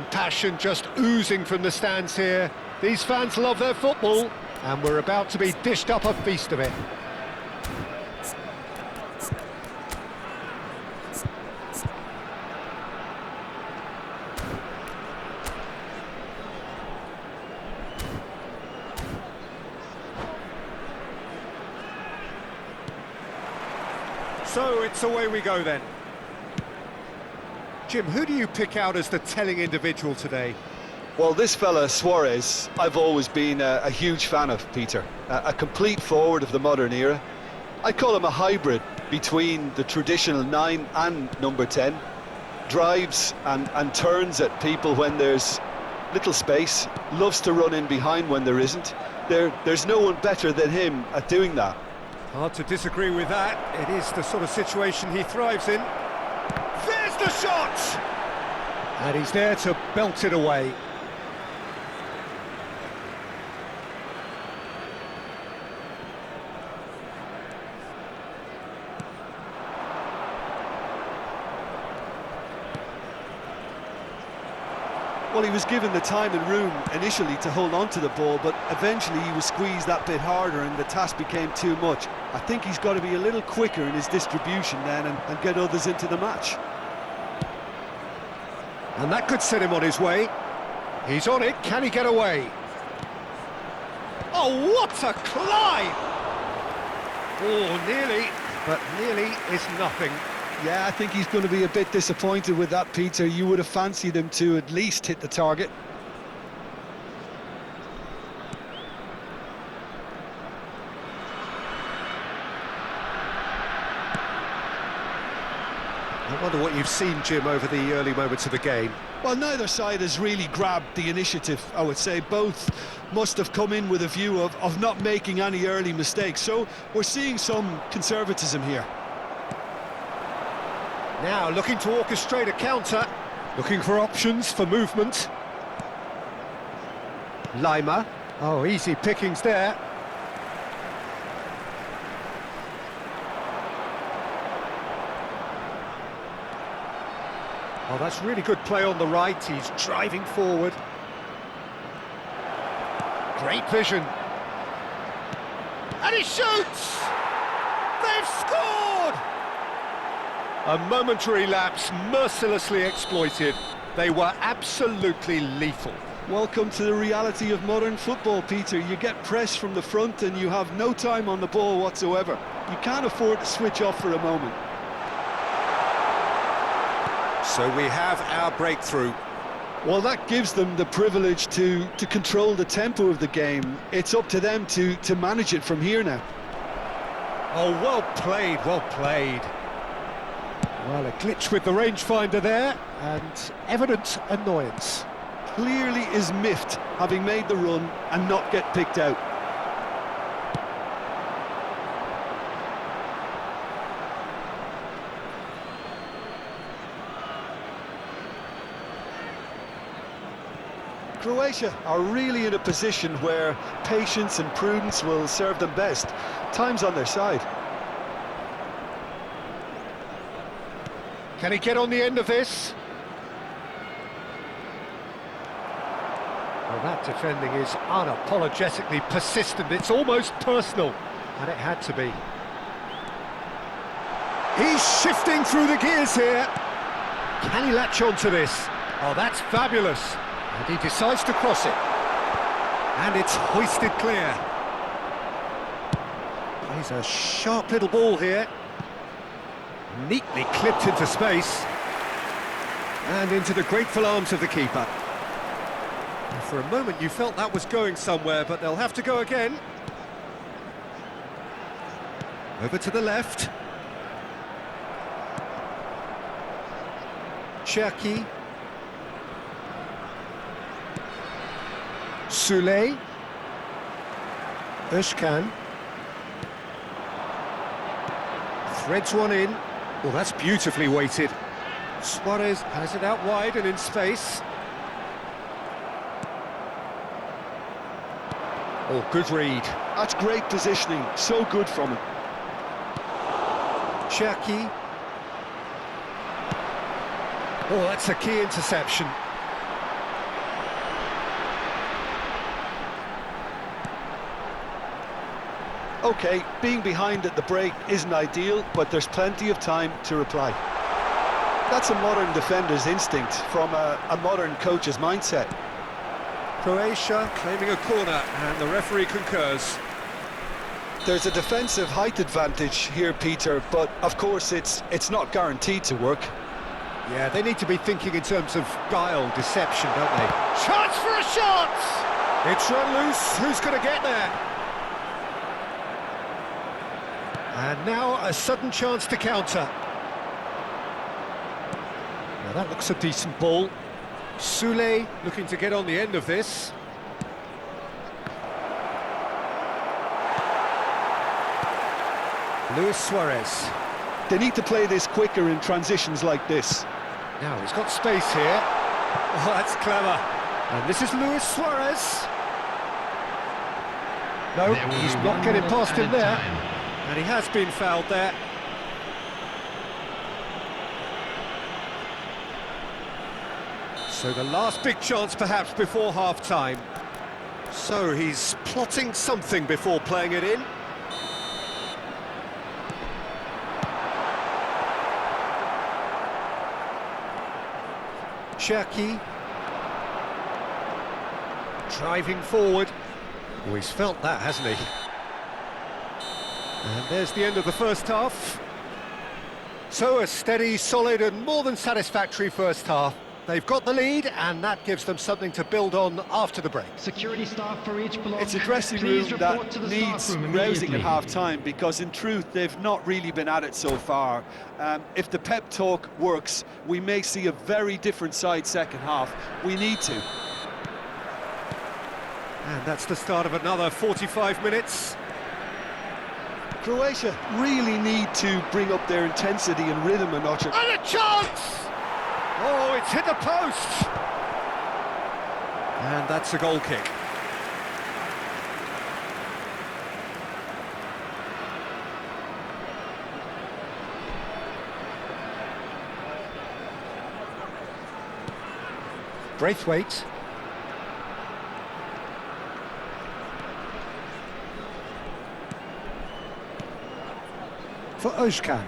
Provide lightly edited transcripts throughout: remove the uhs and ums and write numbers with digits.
and passion just oozing from the stands here. These fans love their football, and we're about to be dished up a feast of it. So it's away we go then. Jim, who do you pick out as the telling individual today? Well, this fella, Suarez, I've always been a huge fan of, Peter. A complete forward of the modern era. I call him a hybrid between the traditional 9 and number 10. Drives and turns at people when there's little space. Loves to run in behind when there isn't. There's no one better than him at doing that. Hard to disagree with that. It is the sort of situation he thrives in. There's the shot! And he's there to belt it away. Well, he was given the time and room initially to hold on to the ball, but eventually he was squeezed that bit harder and the task became too much. I think he's got to be a little quicker in his distribution then and get others into the match. And that could set him on his way. He's on it, can he get away? Oh, what a climb! Oh, nearly, but nearly is nothing. Yeah, I think he's going to be a bit disappointed with that, Peter. You would have fancied him to at least hit the target. I wonder what you've seen, Jim, over the early moments of the game. Well, neither side has really grabbed the initiative, I would say. Both must have come in with a view of not making any early mistakes. So we're seeing some conservatism here. Now looking to orchestrate a counter, looking for options for movement. Lima, oh, easy pickings there. Oh, that's really good play on the right, he's driving forward. Great vision. And he shoots! They've scored! A momentary lapse mercilessly exploited. They were absolutely lethal. Welcome to the reality of modern football, Peter. You get press from the front and you have no time on the ball whatsoever. You can't afford to switch off for a moment. So we have our breakthrough. Well, that gives them the privilege to control the tempo of the game. It's up to them to manage it from here now. Oh, well played, well played. Well, a glitch with the rangefinder there, and evident annoyance. Clearly is miffed, having made the run and not get picked out. Croatia are really in a position where patience and prudence will serve them best. Time's on their side. Can he get on the end of this? Well, that defending is unapologetically persistent. It's almost personal, and it had to be. He's shifting through the gears here. Can he latch on to this? Oh, that's fabulous. And he decides to cross it. And it's hoisted clear. Plays a sharp little ball here. Neatly clipped into space. And into the grateful arms of the keeper. And for a moment you felt that was going somewhere, but they'll have to go again. Over to the left. Cherki. Soulé. Özcan. Threads one in. Well, that's beautifully weighted. Suarez has it out wide and in space. Oh, good read. That's great positioning, so good from him. Cherki. Oh, that's a key interception. OK, being behind at the break isn't ideal, but there's plenty of time to reply. That's a modern defender's instinct from a modern coach's mindset. Croatia claiming a corner, and the referee concurs. There's a defensive height advantage here, Peter, but of course it's not guaranteed to work. Yeah, they need to be thinking in terms of guile, deception, don't they? Chance for a shot! It's run loose, who's going to get there? And now a sudden chance to counter. Now that looks a decent ball. Soulé looking to get on the end of this. Luis Suarez. They need to play this quicker in transitions like this. Now he's got space here. Oh, that's clever. And this is Luis Suarez. No, he's not getting past him there. And he has been fouled there. So the last big chance perhaps before half-time. So he's plotting something before playing it in. Cherki. Driving forward. Oh, he's felt that, hasn't he? And there's the end of the first half. So a steady, solid and more than satisfactory first half. They've got the lead and that gives them something to build on after the break. Security staff for each block. It's a dressing room that needs rousing at half-time because in truth they've not really been at it so far. If the pep talk works, we may see a very different side second half. We need to. And that's the start of another 45 minutes. Croatia really need to bring up their intensity and rhythm a notch. And a chance! Oh, it's hit the post! And that's a goal kick. Braithwaite. For Özcan.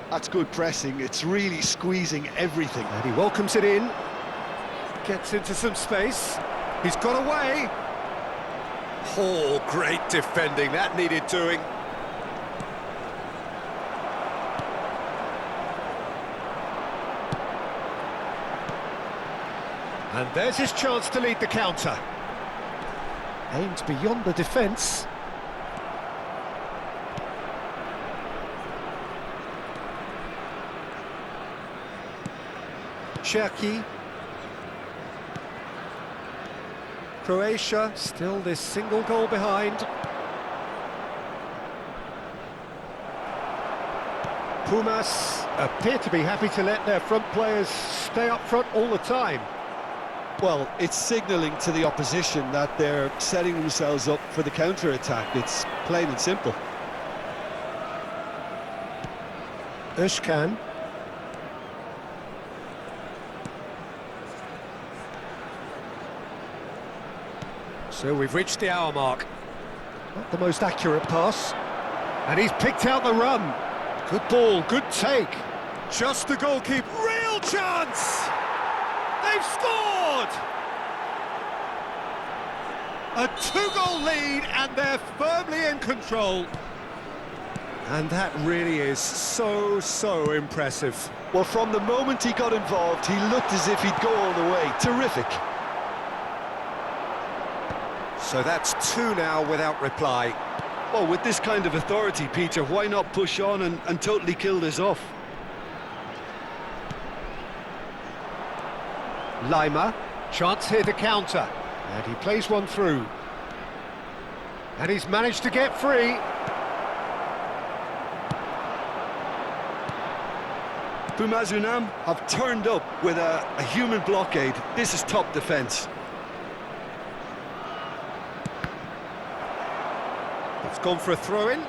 That's good pressing, it's really squeezing everything. And he welcomes it in. Gets into some space. He's got away. Oh, great defending, that needed doing. And there's his chance to lead the counter. Aims beyond the defence. Cherki. Croatia still this single goal behind. Pumas appear to be happy to let their front players stay up front all the time. Well, it's signalling to the opposition that they're setting themselves up for the counter-attack. It's plain and simple. Özcan. So we've reached the hour mark. Not the most accurate pass. And he's picked out the run. Good ball, good take. Just the goalkeeper. Real chance! They've scored! A two-goal lead and they're firmly in control. And that really is so impressive. Well, from the moment he got involved, he looked as if he'd go all the way. Terrific. So that's two now without reply. Well, with this kind of authority, Peter, why not push on and totally kill this off? Lima, chance here to counter. And he plays one through. And he's managed to get free. Pumas Unam have turned up with a human blockade. This is top defence. It's gone for a throw-in.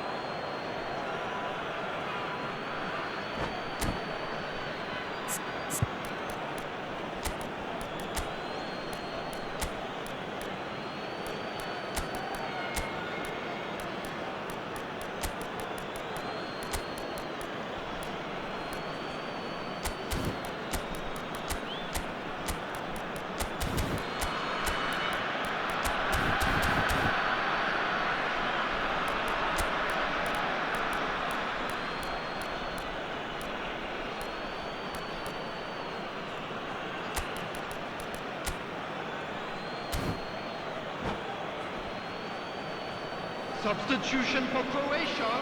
Substitution for Croatia.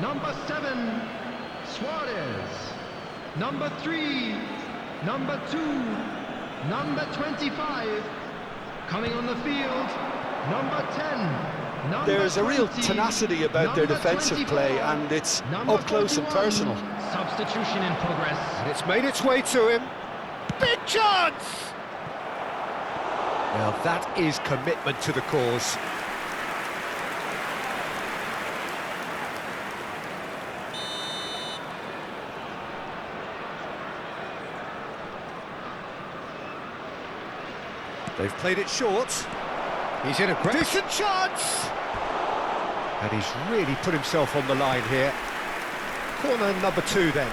Number 7, Suarez. Number 3, number 2, number 25. Coming on the field, number 10. Number There's a real 20, tenacity about their number defensive 24, play, and it's number up close and 41. personal. Substitution in progress. And it's made its way to him. Big chance! Now that is commitment to the cause. They've played it short. He's in a decent chance! And he's really put himself on the line here. Corner number 2 then.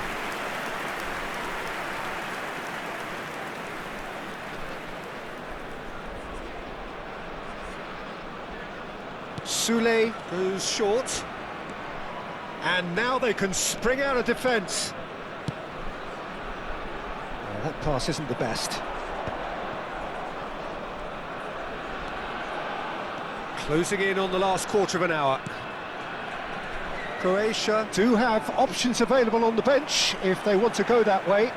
Sule goes short. And now they can spring out of defence. That pass isn't the best. Closing in on the last quarter of an hour. Croatia do have options available on the bench if they want to go that way.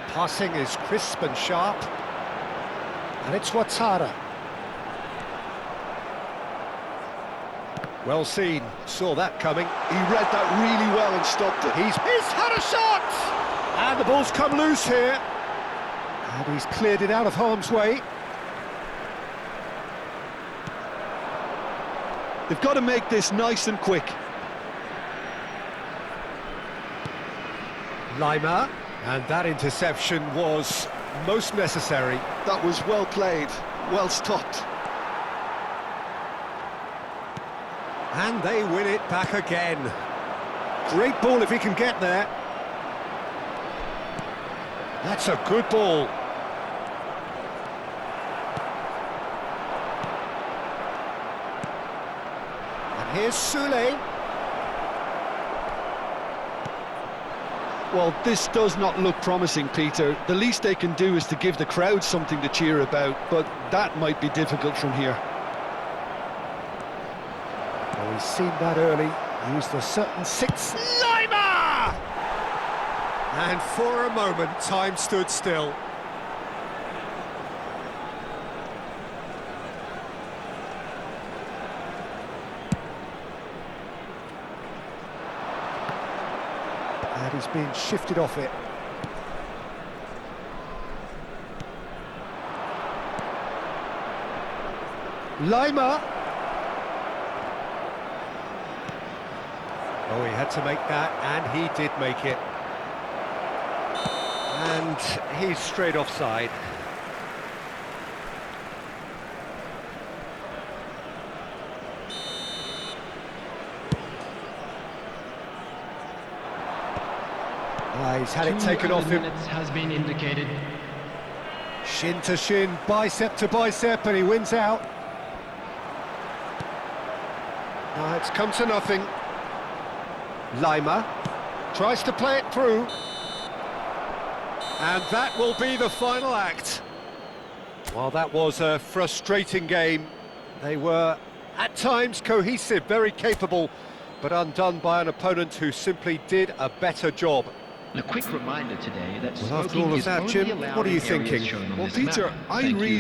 Passing is crisp and sharp. And it's Ouattara. Well seen, saw that coming. He read that really well and stopped it. He's had a shot! And the ball's come loose here. And he's cleared it out of harm's way. They've got to make this nice and quick. Lima, and that interception was most necessary. That was well played, well stopped. And they win it back again. Great ball if he can get there. That's a good ball. And here's Sule. Well, this does not look promising, Peter. The least they can do is to give the crowd something to cheer about, but that might be difficult from here. Oh, he's seen that early. Used a certain 6. Lima! And for a moment, time stood still. And he's being shifted off it. Lima! Oh, he had to make that, and he did make it. And he's straight offside. He's had it taken off him. Minutes has been indicated. Shin to shin, bicep to bicep, and he wins out. Now it's come to nothing. Lima tries to play it through. And that will be the final act. While that was a frustrating game, they were at times cohesive, very capable, but undone by an opponent who simply did a better job. A quick reminder today that Well, after smoking all of is that, only Jim, allowed what are you in areas thinking? shown on Well, this Peter, map. I Thank you. really